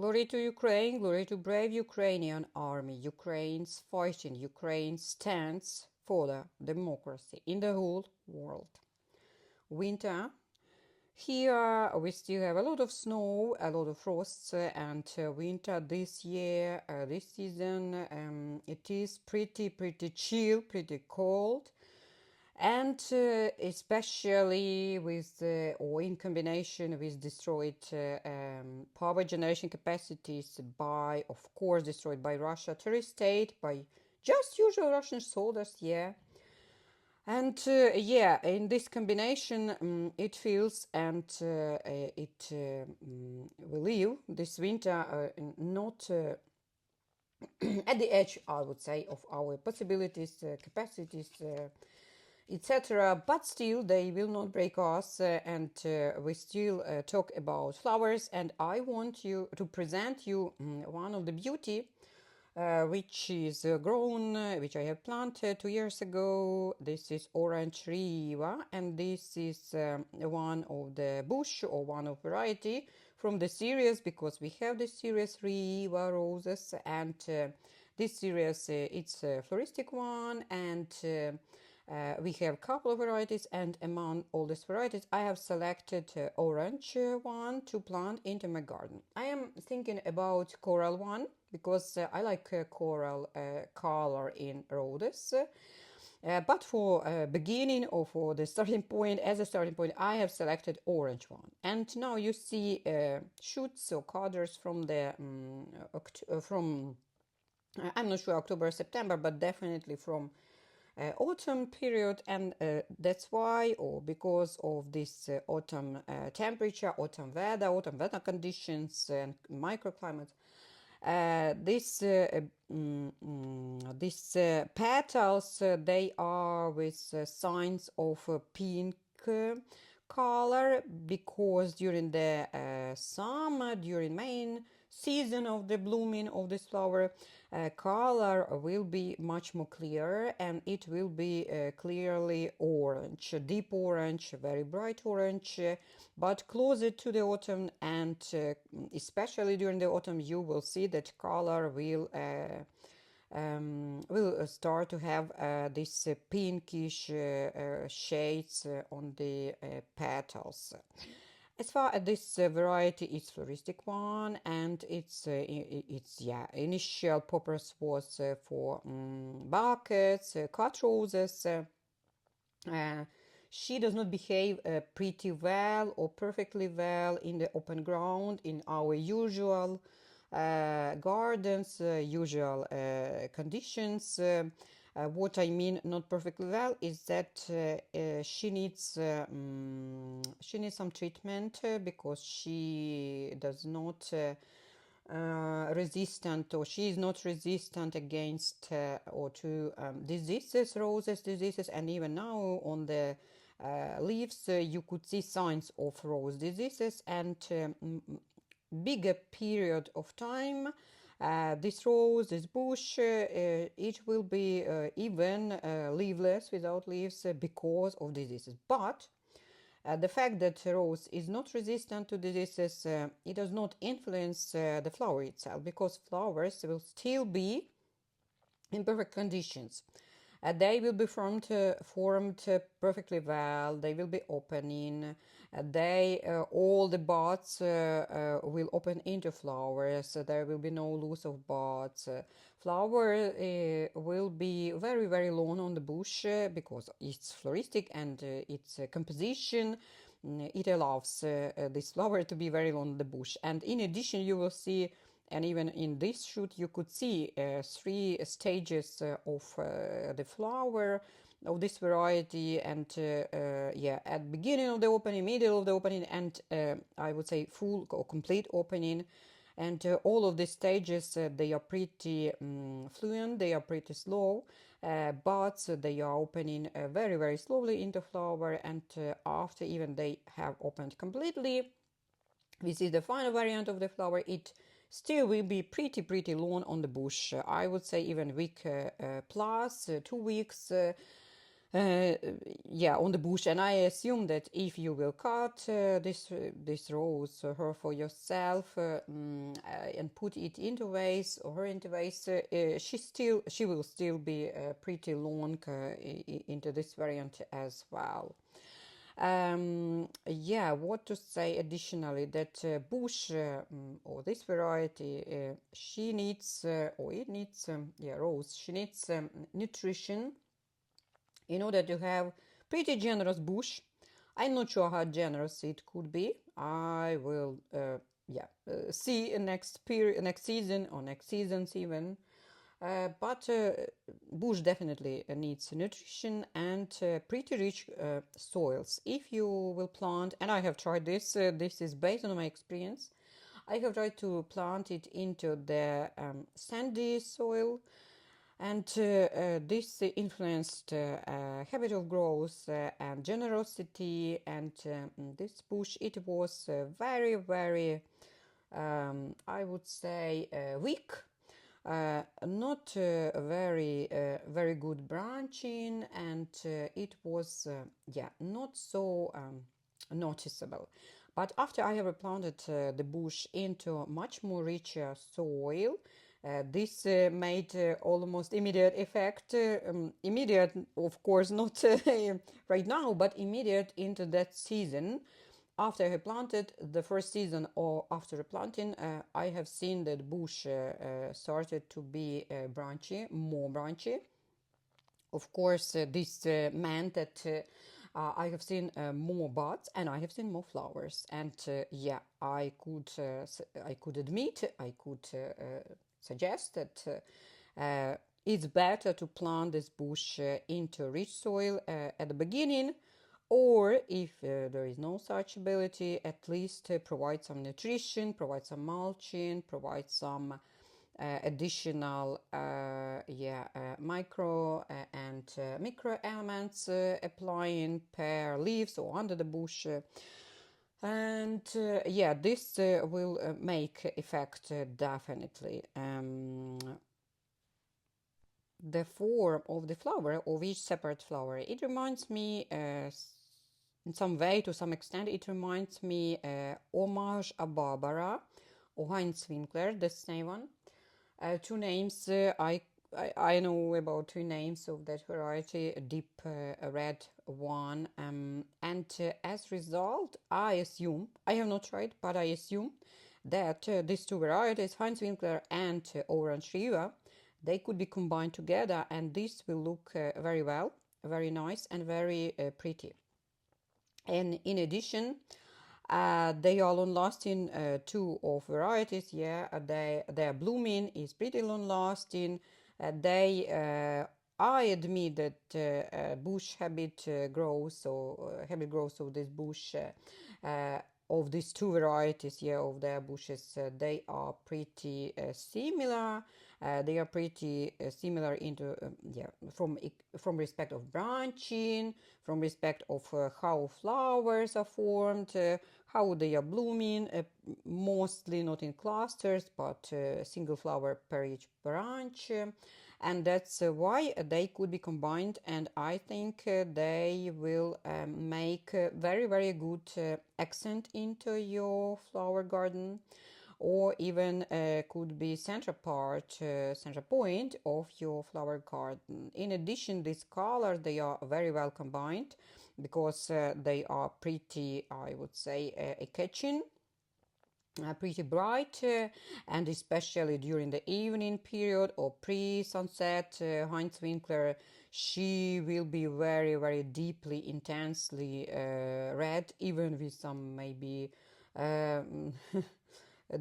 Glory to Ukraine, glory to brave Ukrainian army. Ukraine's fighting, Ukraine stands for the democracy in the whole world. Winter. Here we still have a lot of snow, a lot of frosts, and winter this year, this season, it is pretty chill, pretty cold. And especially with or in combination with destroyed power generation capacities by, of course, destroyed by Russia, terrorist state, by just usual Russian soldiers, yeah. And yeah, in this combination, it feels and it will leave this winter not at the edge, I would say, of our possibilities, capacities, etc. But still, they will not break us, and we still talk about flowers. And I want you to present you one of the beauty which is grown, which I have planted 2 years ago. This is orange Reeva, and this is one of the bush or one of variety from the series, because we have the series Reeva roses, and this series it's a floristic one, and we have a couple of varieties, and among all these varieties I have selected orange one to plant into my garden. I am thinking about coral one because I like coral color in roses. But for beginning or for the starting point, as a starting point, I have selected orange one. And now you see shoots or cadres from the from I'm not sure October, September, but definitely from autumn period, and that's why, or because of this autumn temperature, autumn weather conditions and microclimates, these petals they are with signs of pink color, because during the summer, during main season of the blooming of this flower, color will be much more clear, and it will be clearly orange, deep orange, very bright orange, but closer to the autumn, and especially during the autumn you will see that color will start to have these pinkish shades on the petals. As far as this variety is floristic one, and its yeah, initial purpose was for buckets, cut roses. She does not behave pretty well or perfectly well in the open ground in our usual gardens, usual conditions. What I mean not perfectly well is that she needs some treatment because she does not resistant, or she is not resistant against or to diseases, roses diseases, and even now on the leaves you could see signs of rose diseases, and bigger period of time this rose, this bush, it will be even leafless, without leaves, because of diseases. But the fact that rose is not resistant to diseases, it does not influence the flower itself, because flowers will still be in perfect conditions. They will be formed perfectly well. They will be opening. All the buds will open into flowers. There will be no loss of buds. Flower will be very long on the bush because it's floristic, and its composition it allows this flower to be very long on the bush. And in addition, you will see, and even in this shoot you could see 3 stages of the flower of this variety, and yeah, at beginning of the opening, middle of the opening, and I would say full or complete opening. And all of these stages they are pretty fluent, they are pretty slow, but they are opening very slowly into flower, and after even they have opened completely, we see the final variant of the flower. It still will be pretty long on the bush. I would say even week plus 2 weeks. uh, yeah, on the bush. And I assume that if you will cut this rose her for yourself and put it into vase or her into vase, she will still be pretty long into this variant as well. Yeah, what to say additionally, that bush or this variety, she needs or it needs yeah, rose, she needs nutrition in order to have pretty generous bush. I'm not sure how generous it could be. I will yeah, see next season or next seasons even. But bush definitely needs nutrition and pretty rich soils. If you will plant, and I have tried this, this is based on my experience. I have tried to plant it into the sandy soil, and this influenced habit of growth and generosity. And this bush, it was very, very, I would say, weak, not very good branching, and it was yeah, not so noticeable. But after I have replanted the bush into much more richer soil, this made almost immediate effect. Immediate, of course, not right now, but immediate into that season. After I planted the first season or after replanting, I have seen that bush started to be branchy, more branchy. Of course, this meant that I have seen more buds and I have seen more flowers. And yeah, I could admit, I could suggest that it's better to plant this bush into rich soil at the beginning, or if there is no such ability, at least provide some nutrition, provide some mulching, provide some additional yeah, micro and micro elements applying per leaves or under the bush. And yeah, this will make effect definitely. The form of the flower, of each separate flower, it reminds me in some way, to some extent, it reminds me Homage à Barbara or Heinz Winkler, the same one. Two names I know about two names of that variety, a deep red one, and as a result, I assume, I have not tried, but I assume that these two varieties, Heinz Winkler and Orange Reeva, they could be combined together, and this will look very well, very nice, and very pretty. And in addition, they are long-lasting, two of varieties. Yeah, their blooming is pretty long-lasting. I admit that bush habit growth or habit growth of this bush of these two varieties, yeah, of their bushes, they are pretty similar. They are pretty similar into yeah, from respect of branching, from respect of how flowers are formed, how they are blooming, mostly not in clusters, but single flower per each branch. And that's why they could be combined, and I think they will make a very, very good accent into your flower garden, or even could be center point of your flower garden. In addition, these colors, they are very well combined because they are pretty, I would say, catching, pretty bright, and especially during the evening period or pre-sunset, Heinz Winkler, she will be very, very deeply, intensely red, even with some maybe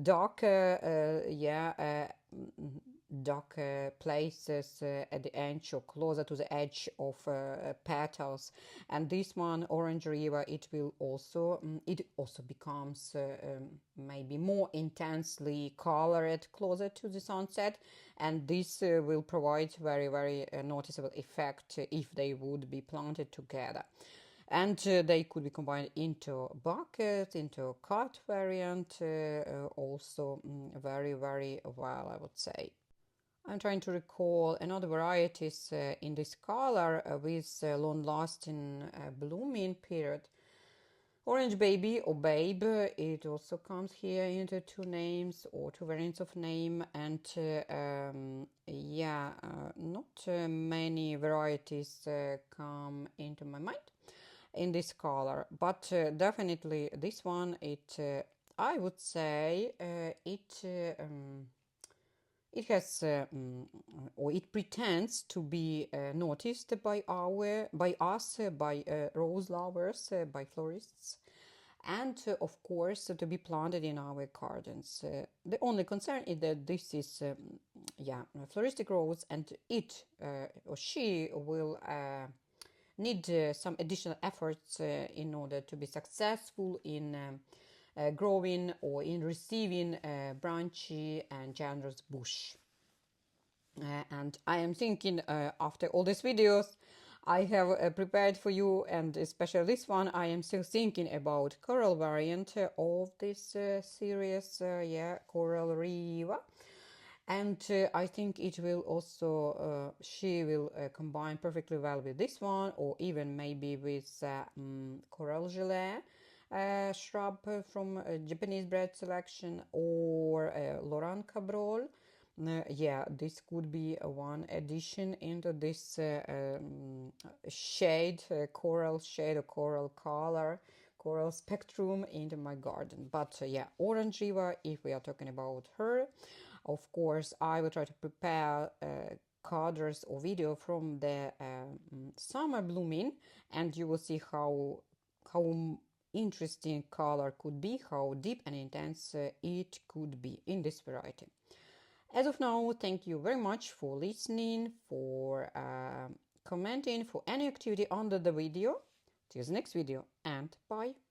dark, yeah, dark places at the edge or closer to the edge of petals. And this one, Orange River, it will also it also becomes maybe more intensely colored closer to the sunset, and this will provide very, very noticeable effect if they would be planted together. And they could be combined into buckets, into cut variant, also very, very well, I would say. I'm trying to recall another varieties in this color with long-lasting blooming period. Orange Baby or Babe, it also comes here into two names or two variants of name, and yeah, not many varieties come into my mind in this color, but definitely this one, I would say it has or it pretends to be noticed by us, by rose lovers, by florists, and of course to be planted in our gardens. The only concern is that this is yeah, a floristic rose, and it or she will need some additional efforts in order to be successful in growing or in receiving a branchy and generous bush. And I am thinking, after all these videos I have prepared for you, and especially this one, I am still thinking about coral variant of this series, yeah, coral Reeva. And I think it will also, she will combine perfectly well with this one, or even maybe with coral gelée shrub from Japanese bread selection, or Laurent Cabrol. Yeah, this could be one addition into this shade, coral shade or coral color, coral spectrum into my garden. But yeah, orange Reeva, if we are talking about her, of course, I will try to prepare cadres or video from the summer blooming, and you will see how interesting color could be, how deep and intense it could be in this variety. As of now, thank you very much for listening, for commenting, for any activity under the video. Till the next video, and bye.